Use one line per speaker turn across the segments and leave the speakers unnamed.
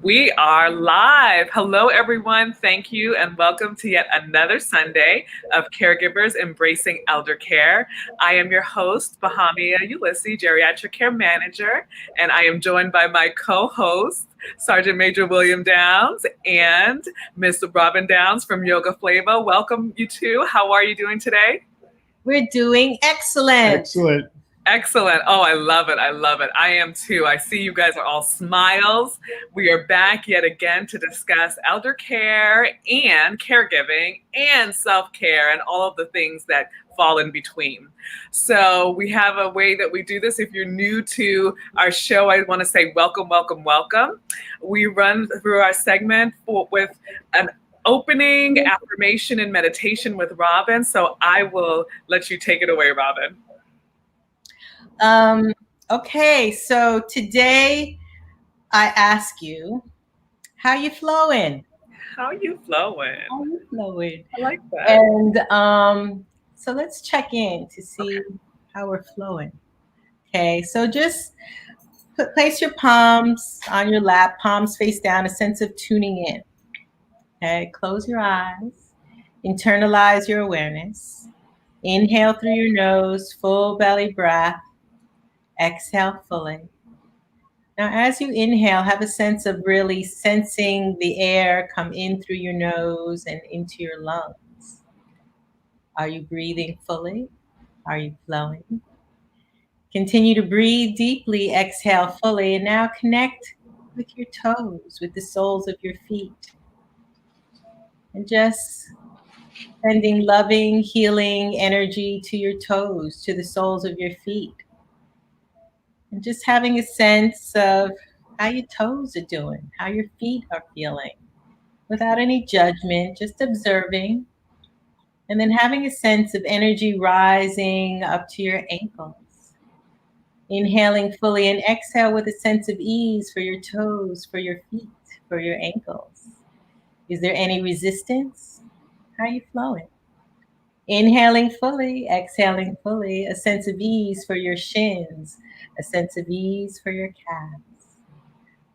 We are live. Hello, everyone. Thank you, and welcome to yet another Sunday of Caregivers Embracing Elder Care. I am your host, Bahamia Ulysses, Geriatric Care Manager, and I am joined by my co-host, Sergeant Major William Downs and Miss Robin Downs from Yoga Flava. Welcome, you two. How are you doing today?
We're doing excellent.
Excellent.
Excellent. Oh, I love it. I love it. I am too. I see you guys are all smiles. We are back yet again to discuss elder care and caregiving and self-care and all of the things that fall in between. So we have a way that we do this. If you're new to our show, I want to say welcome, welcome, welcome. We run through our segment with an opening affirmation and meditation with Robin. So I will let you take it away, Robin.
Okay, so today I ask you, how you flowing?
How you flowing?
How you flowing?
I like that.
And so let's check in to see how we're flowing. Okay, so just place your palms on your lap, palms face down, a sense of tuning in. Okay, close your eyes, internalize your awareness. Inhale through your nose, full belly breath. Exhale fully. Now, as you inhale, have a sense of really sensing the air come in through your nose and into your lungs. Are you breathing fully? Are you flowing? Continue to breathe deeply, exhale fully, and now connect with your toes, with the soles of your feet. And just sending loving, healing energy to your toes, to the soles of your feet. And just having a sense of how your toes are doing, how your feet are feeling, without any judgment, just observing. And then having a sense of energy rising up to your ankles. Inhaling fully and exhale with a sense of ease for your toes, for your feet, for your ankles. Is there any resistance? How are you flowing? Inhaling fully, exhaling fully, a sense of ease for your shins, a sense of ease for your calves.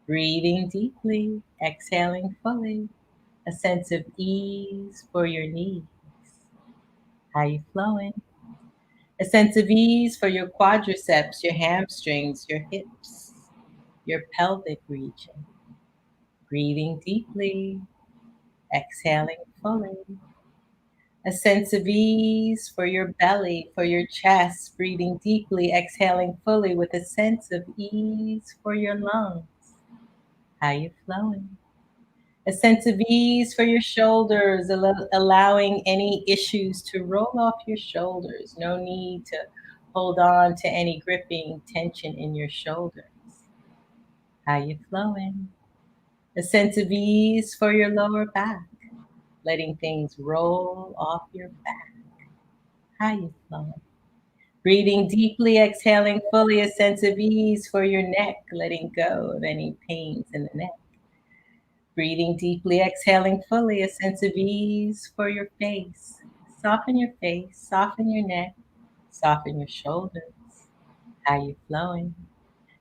Breathing deeply, exhaling fully, a sense of ease for your knees. How are you flowing? A sense of ease for your quadriceps, your hamstrings, your hips, your pelvic region. Breathing deeply, exhaling fully. A sense of ease for your belly, for your chest, breathing deeply, exhaling fully with a sense of ease for your lungs. How you flowing? A sense of ease for your shoulders, allowing any issues to roll off your shoulders. No need to hold on to any gripping tension in your shoulders. How you flowing? A sense of ease for your lower back, letting things roll off your back. How you flowing? Breathing deeply, exhaling fully, a sense of ease for your neck, letting go of any pains in the neck. Breathing deeply, exhaling fully, a sense of ease for your face. Soften your face, soften your neck, soften your shoulders. How you flowing?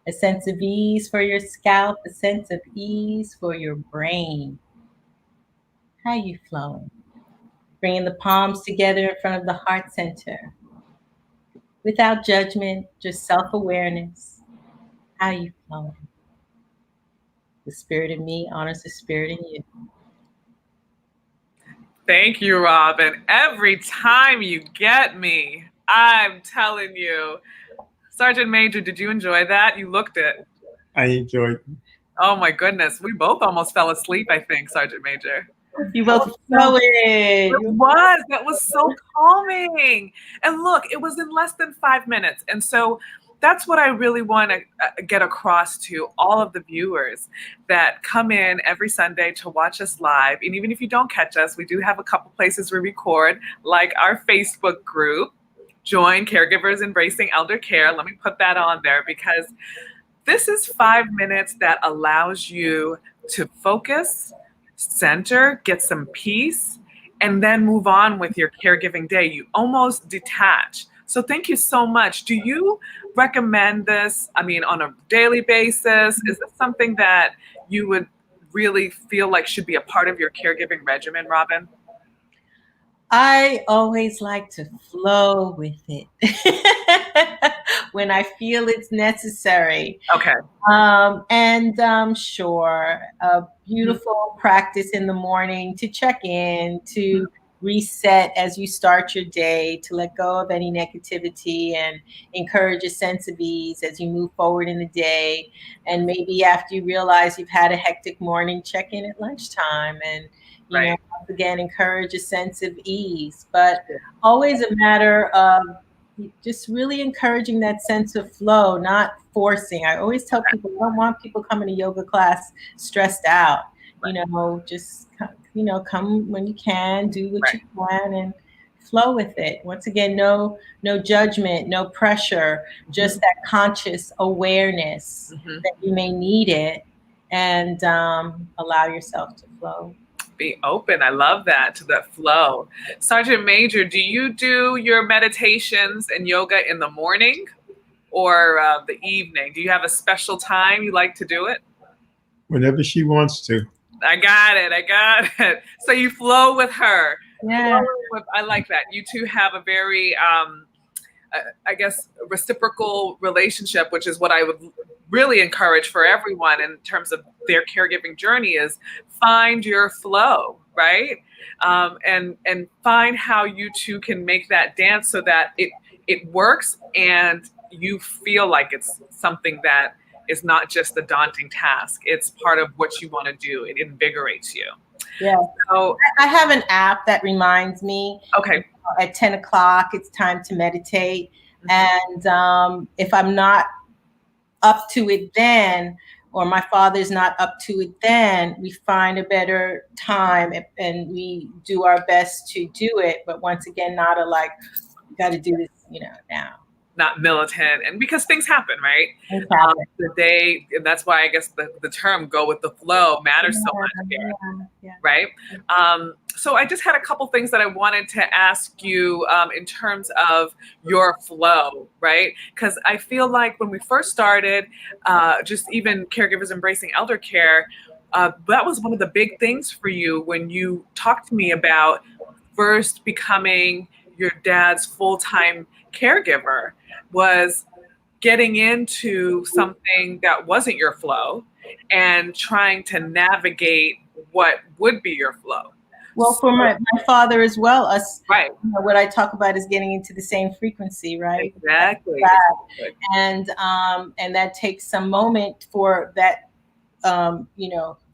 A sense of ease for your scalp, a sense of ease for your brain. How you flowing? Bringing the palms together in front of the heart center. Without judgment, just self-awareness. How you flowing? The spirit in me honors the spirit in you.
Thank you, Robin. Every time you get me, I'm telling you. Sergeant Major, did you enjoy that? You looked it.
I enjoyed.
Oh my goodness. We both almost fell asleep, I think, Sergeant Major.
You both flowing.
That was so calming. And look, it was in less than 5 minutes. And so that's what I really want to get across to all of the viewers that come in every Sunday to watch us live. And even if you don't catch us, we do have a couple places we record, like our Facebook group, Join Caregivers Embracing Elder Care. Let me put that on there because this is 5 minutes that allows you to focus, center, get some peace, and then move on with your caregiving day. You almost detach. So thank you so much. Do you recommend this, on a daily basis? Is this something that you would really feel like should be a part of your caregiving regimen, Robin?
I always like to flow with it when I feel it's necessary.
Okay.
Sure, a
Mhm.
beautiful practice in the morning to check in,
Mhm.
to reset as you start your day, to let go of any negativity and encourage a sense of ease as you move forward in the day. And maybe after you realize you've had a hectic morning, check in at lunchtime and,
Right.
once again, encourage a sense of ease. But always a matter of just really encouraging that sense of flow, not forcing. I always tell people I don't want people coming to yoga class stressed out.
Right.
Just come when you can, do what
Right.
you can, and flow with it. Once again, no judgment, no pressure, just
Mhm.
that conscious awareness
Mhm.
that you may need it, and allow yourself to flow.
Be open. I love that, to that flow. Sergeant Major, do you do your meditations and yoga in the morning or the evening? Do you have a special time you like to do it?
Whenever she wants to.
I got it. I got it. So you flow with her.
Yeah.
Flowing with, I like that. You two have a very, I guess, reciprocal relationship, which is what I would really encourage for everyone in terms of their caregiving journey is find your flow, right? And find how you two can make that dance so that it works and you feel like it's something that is not just a daunting task. It's part of what you want to do. It invigorates you.
Yeah.
So,
I have an app that reminds me
okay.
at 10 o'clock, it's time to meditate. And if I'm not up to it then, or my father's not up to it then, we find a better time and we do our best to do it. But once again, not a like, got to do this, now.
Not militant, and because things happen, right?
Things happen.
The day, and that's why I guess the term "go with the flow" matters so much here,
Yeah.
right? So I just had a couple things that I wanted to ask you in terms of your flow, right? Because I feel like when we first started, just even caregivers embracing elder care, that was one of the big things for you when you talked to me about first becoming your dad's full-time caregiver, was getting into something that wasn't your flow and trying to navigate what would be your flow.
Well,
So,
for my father as well, us,
right,
what I talk about is getting into the same frequency, right?
exactly.
And that takes some moment for that,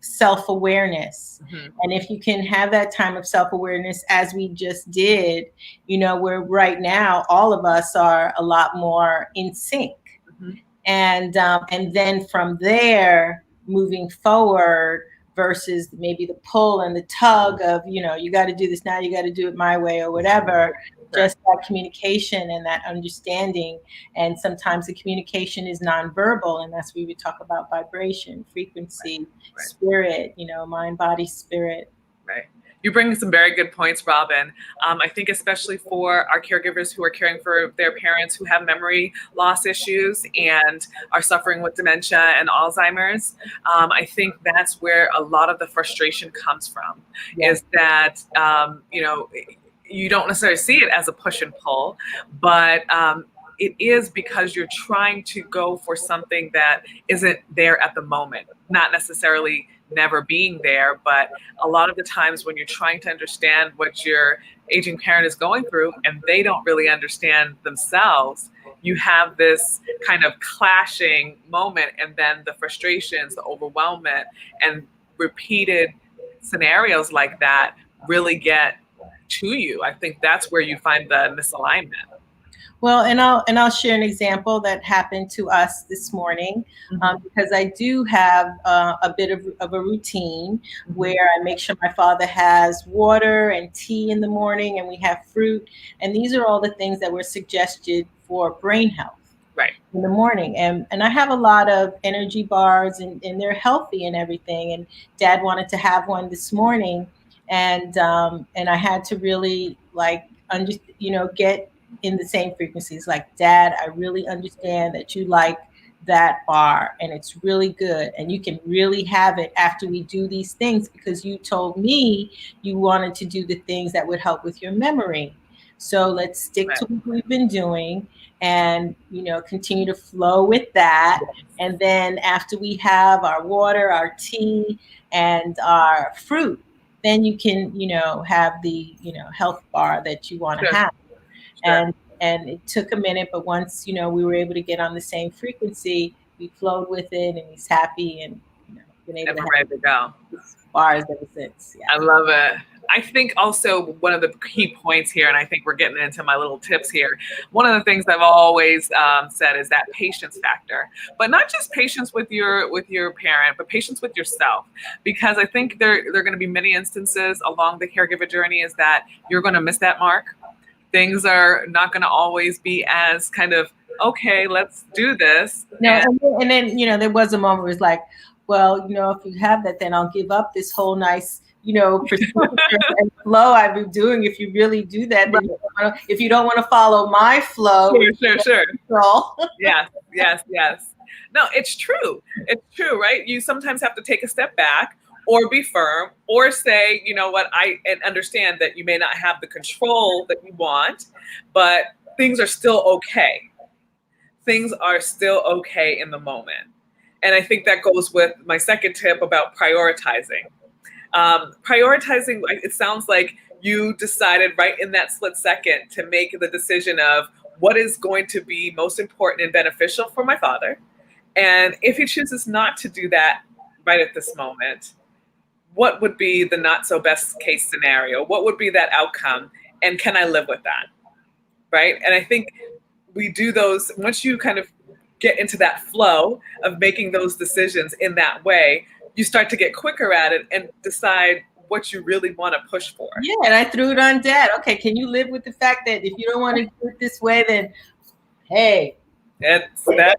self-awareness.
Mhm.
And if you can have that time of self-awareness as we just did, where right now all of us are a lot more in sync.
Mhm.
And then from there, moving forward versus maybe the pull and the tug of, you got to do this now, you got to do it my way or whatever. Just that communication and that understanding. And sometimes the communication is nonverbal, and that's where we talk about vibration, frequency,
Right.
spirit, mind, body, spirit.
Right. You bring some very good points, Robin. I think especially for our caregivers who are caring for their parents who have memory loss issues and are suffering with dementia and Alzheimer's, I think that's where a lot of the frustration comes from.
Yes.
Is that, you don't necessarily see it as a push and pull, but it is because you're trying to go for something that isn't there at the moment, not necessarily never being there, but a lot of the times when you're trying to understand what your aging parent is going through and they don't really understand themselves, you have this kind of clashing moment, and then the frustrations, the overwhelmment, and repeated scenarios like that really get to you. I think that's where you find the misalignment.
Well, and I'll share an example that happened to us this morning, because I do have a bit of a routine where I make sure my father has water and tea in the morning, and we have fruit, and these are all the things that were suggested for brain health.
Right.
In the morning, and I have a lot of energy bars, and they're healthy and everything. And Dad wanted to have one this morning, and I had to really get in the same frequencies. Like, Dad, I really understand that you like that bar, and it's really good, and you can really have it after we do these things, because you told me you wanted to do the things that would help with your memory. So let's stick to what we've been doing, and continue to flow with that. And then after we have our water, our tea, and our fruit, then you can have the health bar that you want to have. And it took a minute, but once we were able to get on the same frequency, we flowed with it, and he's happy, and been able to
ready to go.
Bars ever since.
Yeah. I love it. I think also one of the key points here, and I think we're getting into my little tips here. One of the things I've always said is that patience factor, but not just patience with your parent, but patience with yourself, because I think there are going to be many instances along the caregiver journey is that you're going to miss that mark. Things are not going to always be as kind of, okay, let's do this.
And then there was a moment where it's like, well, if you have that, then I'll give up this whole nice, procedure and flow I've been doing. If you really do that, then if you don't want to follow my flow.
Sure. Yes. No, it's true. It's true, right? You sometimes have to take a step back, or be firm, or say, you know what, and understand that you may not have the control that you want, but things are still okay. Things are still okay in the moment. And I think that goes with my second tip about prioritizing. Prioritizing, it sounds like you decided right in that split second to make the decision of what is going to be most important and beneficial for my father. And if he chooses not to do that right at this moment, what would be the not so best case scenario? What would be that outcome? And can I live with that? Right? And I think we do those, once you kind of get into that flow of making those decisions in that way, you start to get quicker at it and decide what you really want to push for.
Yeah, and I threw it on Dad. Okay, can you live with the fact that if you don't want to do it this way, then hey.
That's it.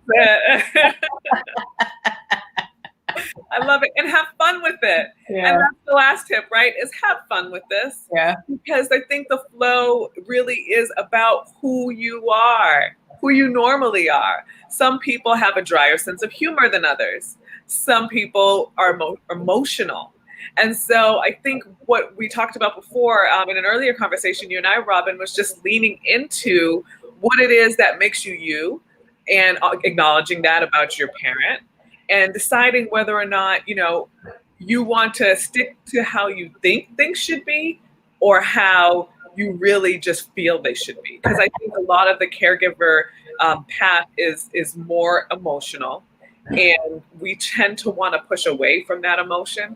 I love it. And have fun with it. Yeah. And that's the last tip, right? Is have fun with this.
Yeah.
Because I think the flow really is about who you are, who you normally are. Some people have a drier sense of humor than others. Some people are emotional. And so I think what we talked about before in an earlier conversation, you and I, Robin, was just leaning into what it is that makes you you, and acknowledging that about your parent, and deciding whether or not, you want to stick to how you think things should be, or how you really just feel they should be. Because I think a lot of the caregiver path is more emotional, and we tend to want to push away from that emotion.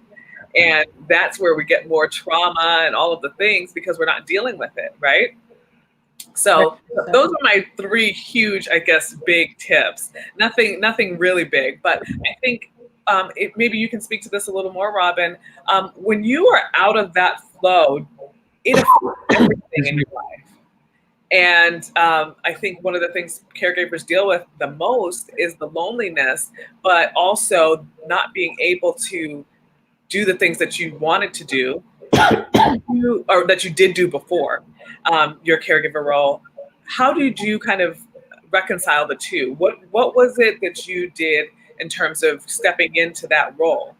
And that's where we get more trauma and all of the things, because we're not dealing with it, right? So those are my three huge, I guess, big tips. Nothing really big, but I think maybe you can speak to this a little more, Robin. When you are out of that flow, it affects everything in your life. And I think one of the things caregivers deal with the most is the loneliness, but also not being able to do the things that you wanted to do, or that you did do before your caregiver role. How did you kind of reconcile the two? What was it that you did in terms of stepping into that role?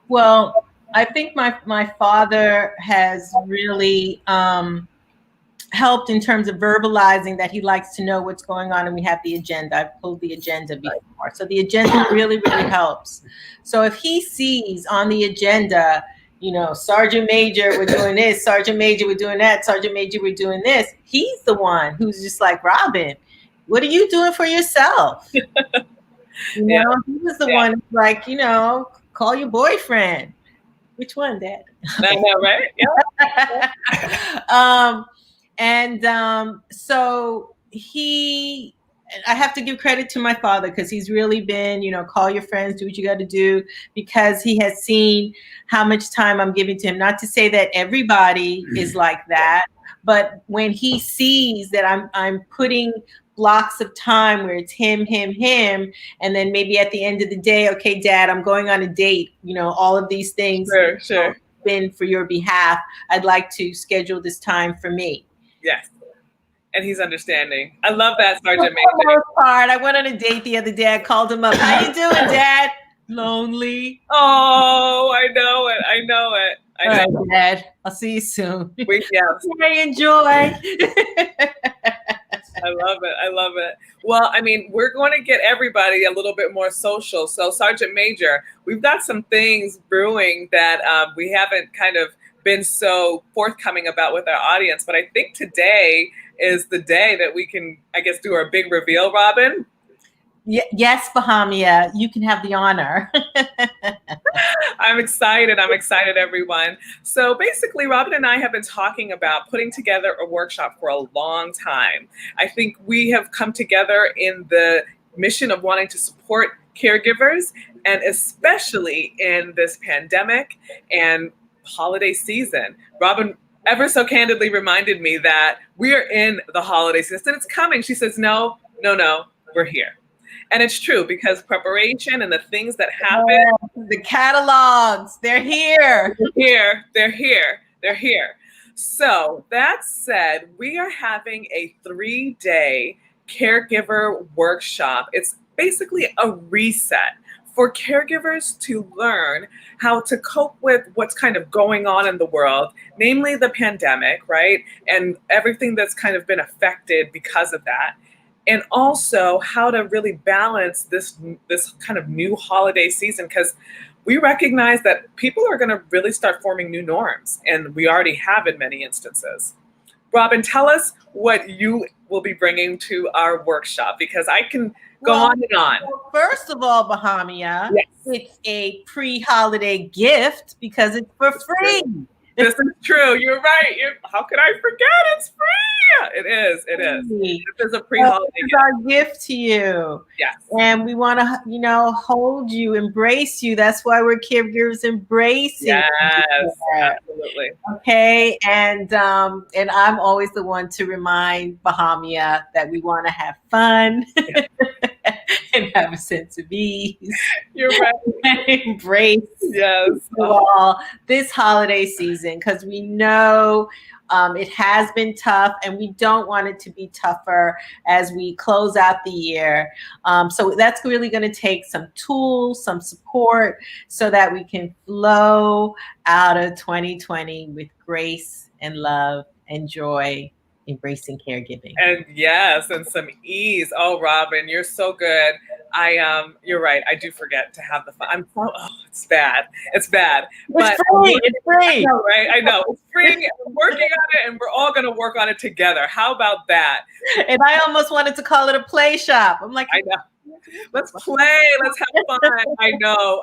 Well, I think my father has really helped in terms of verbalizing that he likes to know what's going on, and we have the agenda. I've pulled the agenda before. So the agenda really, really helps. So if he sees on the agenda, Sergeant Major, we're doing this, Sergeant Major, we're doing that, Sergeant Major, we're doing this, he's the one who's just like, Robin, what are you doing for yourself? He was the one who's like, call your boyfriend. Which one, Dad?
I know, right?
Yeah. So I have to give credit to my father, because he's really been, call your friends, do what you got to do, because he has seen how much time I'm giving to him. Not to say that everybody is like that, but when he sees that I'm putting blocks of time where it's him, and then maybe at the end of the day, okay, Dad, I'm going on a date, all of these things
sure.
Been for your behalf. I'd like to schedule this time for me.
Yes. and he's understanding. I love that, Sergeant
For the
Major.
most part, I went on a date the other day. I called him up. How you doing, Dad? Lonely.
Oh, I know it. I know it. I
All
know.
right, Dad. I'll see you soon.
Yes.
Okay, enjoy.
I love it. I love it. Well, I mean, we're going to get everybody a little bit more social. So, Sergeant Major, we've got some things brewing that we haven't kind of been so forthcoming about with our audience. But I think today is the day that we can, I guess, do our big reveal, Robin.
Yes, Bahamia, you can have the honor.
I'm excited. I'm excited, everyone. So basically, Robin and I have been talking about putting together a workshop for a long time. I think we have come together in the mission of wanting to support caregivers, and especially in this pandemic and holiday season. Robin ever so candidly reminded me that we are in the holiday season. It's coming. She says, no, we're here. And it's true, because preparation and the things that happen.
The catalogs, they're here.
They're here. So that said, we are having a 3-day caregiver workshop. It's basically a reset for caregivers to learn how to cope with what's kind of going on in the world, namely the pandemic, right? And everything that's kind of been affected because of that. And also how to really balance this kind of new holiday season, because we recognize that people are going to really start forming new norms, and we already have in many instances. Robin, tell us what you will be bringing to our workshop, because I can go on and on.
Well, first of all, Bahamia,
yes.
It's a pre-holiday gift because it's for free.
This is true. You're right. How could I forget? It's free. It is. This is a pre-holiday
gift. It's our gift to you.
Yes.
And we want to, hold you, embrace you. That's why we're caregivers embracing.
Yes, absolutely.
Okay. And I'm always the one to remind Bahamia that we want to have fun. Yes. And have a sense of ease.
You're right.
Embrace this holiday season, because we know it has been tough, and we don't want it to be tougher as we close out the year. So that's really going to take some tools, some support, so that we can flow out of 2020 with grace and love and joy, embracing caregiving.
And yes, and some ease. Oh, Robin, you're so good. You're right. I do forget to have the fun. It's bad. It's bad.
It's free. It's free.
I know, right? I know. It's free. I'm working on it, and we're all going to work on it together. How about that?
And I almost wanted to call it a play shop. I'm like,
I know. Let's play. Let's have fun. I know.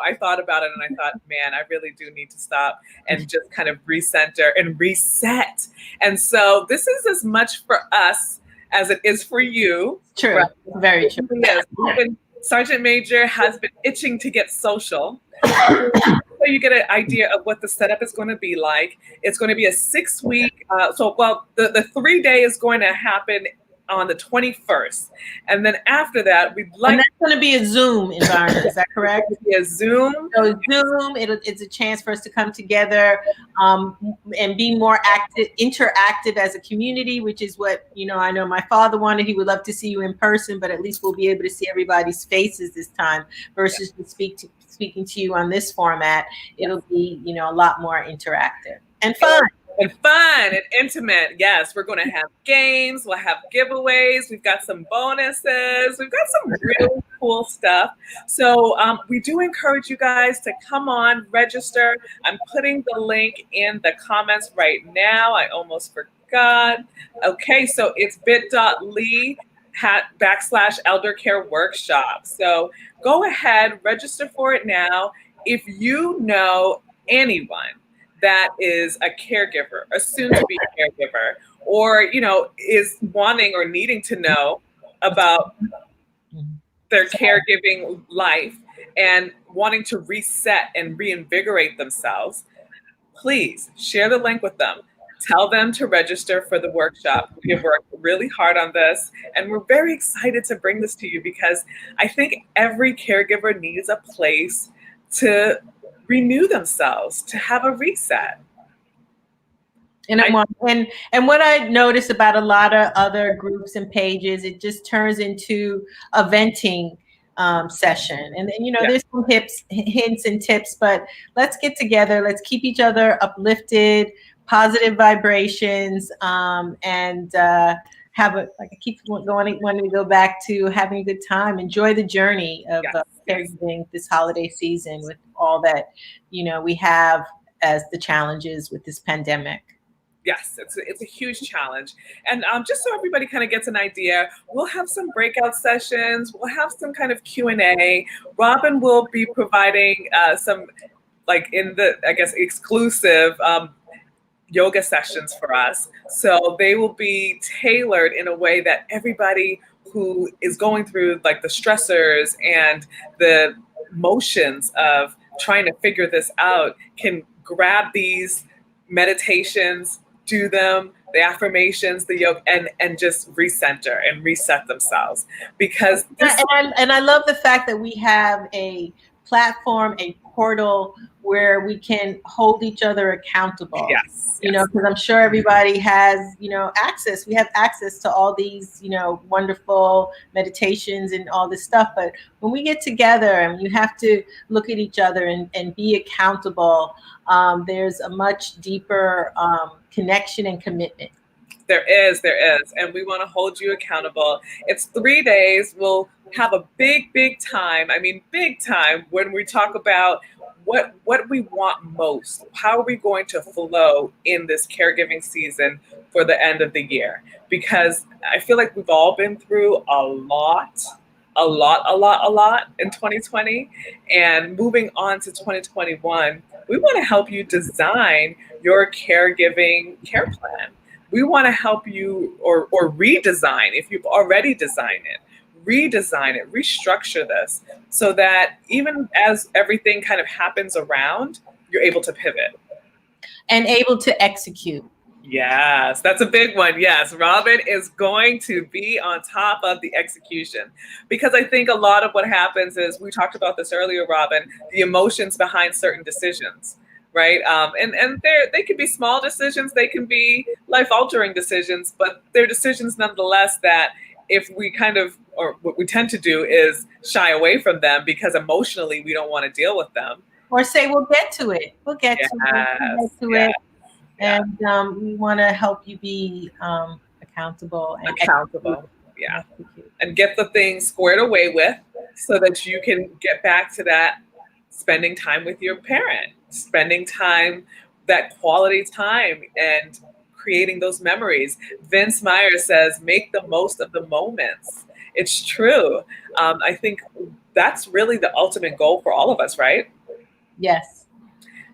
I thought about it, and I thought, man, I really do need to stop and just kind of recenter and reset. And so this is as much for us as it is for you.
True. Right? Very true.
Yes. Sergeant Major has been itching to get social. So you get an idea of what the setup is going to be like. It's going to be a 6-week. The 3-day is going to happen on the 21st. And then after that, we'd like...
And that's going to be a Zoom environment, is that correct?
It's going to be a Zoom.
So Zoom, it's a chance for us to come together and be more interactive as a community, which is what, I know my father wanted. He would love to see you in person, but at least we'll be able to see everybody's faces this time versus speaking to you on this format. It'll be, a lot more interactive and fun.
And fun and intimate. Yes, we're going to have games. We'll have giveaways. We've got some bonuses. We've got some really cool stuff. So we do encourage you guys to come on, register. I'm putting the link in the comments right now. I almost forgot. Okay, so it's bit.ly/elder care workshop. So go ahead, register for it now. If you know anyone that is a caregiver, a soon-to-be caregiver, or, is wanting or needing to know about their caregiving life and wanting to reset and reinvigorate themselves, please share the link with them. Tell them to register for the workshop. We have worked really hard on this, and we're very excited to bring this to you, because I think every caregiver needs a place to renew themselves, to have a reset.
And and what I notice about a lot of other groups and pages, it just turns into a venting session. And then,
Yeah.
there's some hints and tips, but let's get together. Let's keep each other uplifted, positive vibrations, and have like I keep wanting to go back to having a good time. Enjoy the journey of
Yes.
caregiving this holiday season with all that we have as the challenges with this pandemic.
Yes, it's a huge challenge. And just so everybody kind of gets an idea, we'll have some breakout sessions. We'll have some kind of Q&A. Robin will be providing some, like in the, I guess, exclusive yoga sessions for us. So they will be tailored in a way that everybody who is going through like the stressors and the motions of trying to figure this out can grab these meditations, do them, the affirmations, the yoga, and just recenter and reset themselves. Because this,
and I love the fact that we have a platform, a portal where we can hold each other accountable.
yes,
Because I'm sure everybody has, access. We have access to all these, wonderful meditations and all this stuff. But when we get together and you have to look at each other and be accountable, there's a much deeper connection and commitment.
There is. And we want to hold you accountable. It's 3 days. We'll have a big time. I mean, big time when we talk about what we want most. How are we going to flow in this caregiving season for the end of the year? Because I feel like we've all been through a lot in 2020. And moving on to 2021, we want to help you design your caregiving care plan. We want to help you or redesign, if you've already designed it, redesign it, restructure this so that even as everything kind of happens around, you're able to pivot.
And able to execute.
Yes, that's a big one. Yes, Robin is going to be on top of the execution, because I think a lot of what happens is, we talked about this earlier, Robin, the emotions behind certain decisions. Right. And they can be small decisions. They can be life altering decisions, but they're decisions nonetheless that if we kind of, or what we tend to do is shy away from them because emotionally we don't want to deal with them.
Or say, we'll get to it. We'll get to it. And we want to help you be accountable.
Yeah. And get the things squared away with so that you can get back to that spending time with your parent, spending time, that quality time, and creating those memories. Vince Meyer says, make the most of the moments. It's true. I think that's really the ultimate goal for all of us, right?
Yes.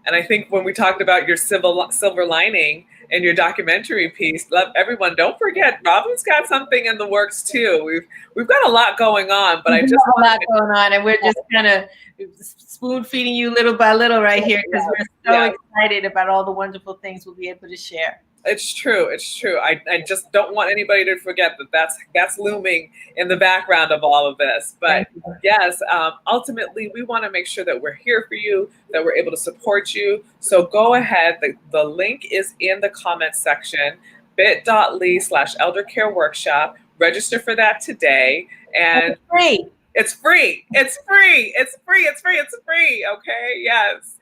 And I think when we talked about your silver lining and your documentary piece, everyone, don't forget, Robin's got something in the works too. We've got a lot going on, but I just
a lot going on, and we're just kind of spoon feeding you little by little right here, because we're so excited about all the wonderful things we'll be able to share.
It's true. I just don't want anybody to forget that's looming in the background of all of this. But yes, ultimately, we want to make sure that we're here for you, that we're able to support you. So go ahead. The link is in the comments section, bit.ly/eldercare workshop. Register for that today. And it's free. Okay. Yes.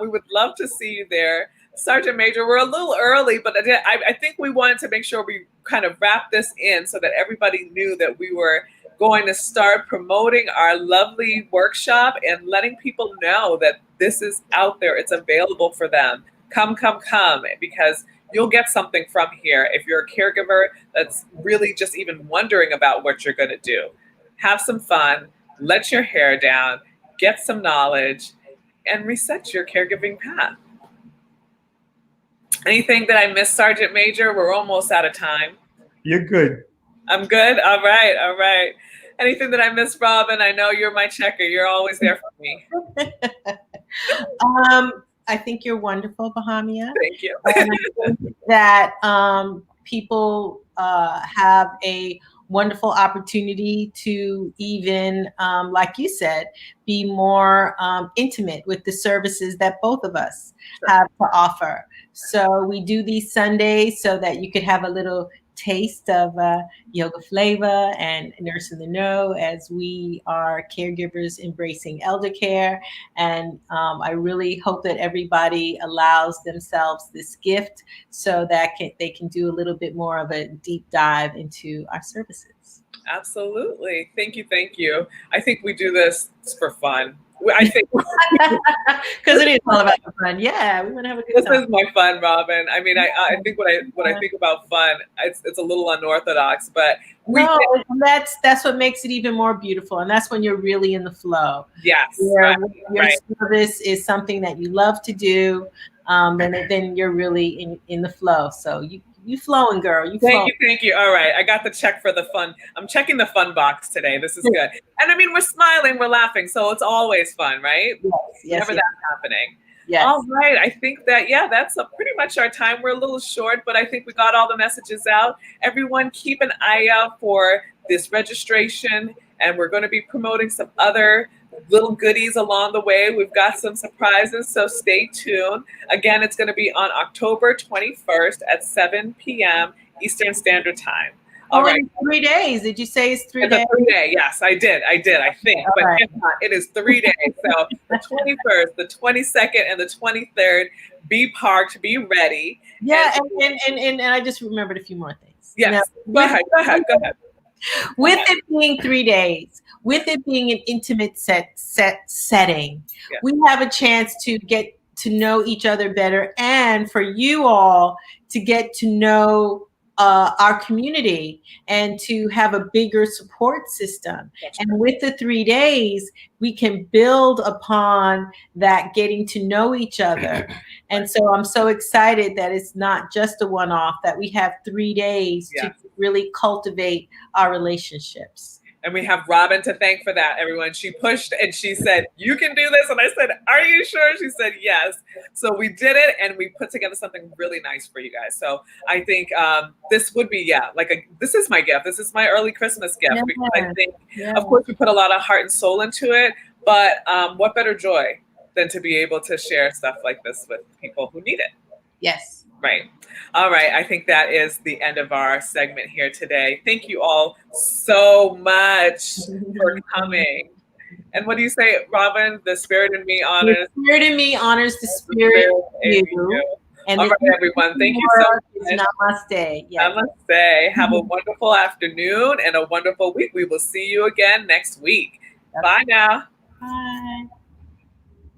We would love to see you there. Sergeant Major, we're a little early, but I think we wanted to make sure we kind of wrap this in so that everybody knew that we were going to start promoting our lovely workshop and letting people know that this is out there. It's available for them. Come, because you'll get something from here. If you're a caregiver that's really just even wondering about what you're going to do, have some fun, let your hair down, get some knowledge, and reset your caregiving path. Anything that I missed, Sergeant Major? We're almost out of time.
You're good.
I'm good? All right. Anything that I missed, Robin? I know you're my checker. You're always there for me.
I think you're wonderful, Bahamia.
Thank you.
And I think that people have a wonderful opportunity to even, like you said, be more intimate with the services that both of us have to offer. So we do these Sundays so that you could have a little taste of yoga flavor and Nurse in the Know as we are caregivers embracing elder care. And I really hope that everybody allows themselves this gift so that they can do a little bit more of a deep dive into our services.
Absolutely. Thank you. Thank you. I think we do this for fun. I think
because it is all about the fun. Yeah, we want to have a good time.
This is my fun, Robin. I mean, I think when I think about fun, it's a little unorthodox, but
that's what makes it even more beautiful, and that's when you're really in the flow.
Yes,
your service is something that you love to do, then you're really in the flow. So you flowing, girl.
Thank you. All right, I got the check for the fun. I'm checking the fun box today. This is good. And I mean, we're smiling, we're laughing, so it's always fun, right?
Yes.
Whenever that's happening.
Yes.
All right. I think that, that's pretty much our time. We're a little short, but I think we got all the messages out. Everyone, keep an eye out for this registration, and we're going to be promoting some other little goodies along the way. We've got some surprises, so stay tuned. Again, it's going to be on October 21st at 7 p.m. Eastern Standard Time.
All right. 3 days. Did you say it's 3 days?
It's a 3-day. Yes, I did. I think. But if not, it is 3 days. So the 21st, the 22nd, and the 23rd, be parked, be ready.
Yeah, and I just remembered a few more things.
Yes. Now, go ahead.
With it being 3 days, with it being an intimate setting, we have a chance to get to know each other better, and for you all to get to know our community and to have a bigger support system. And with the 3 days, we can build upon that, getting to know each other. And so I'm so excited that it's not just a one-off, that we have 3 days to really cultivate our relationships.
And we have Robin to thank for that, everyone. She pushed and she said, you can do this. And I said, are you sure? She said, yes. So we did it, and we put together something really nice for you guys. So I think this would be, this is my gift. This is my early Christmas gift. Because I think, of course, we put a lot of heart and soul into it. But what better joy than to be able to share stuff like this with people who need it?
Yes.
Right. All right. I think that is the end of our segment here today. Thank you all so much for coming. And what do you say, Robin? The spirit in me honors.
The spirit in me honors the spirit in you.
And all right, everyone. Thank you so much.
Namaste.
Yes. Namaste. Have a wonderful afternoon and a wonderful week. We will see you again next week. Bye now.
Bye.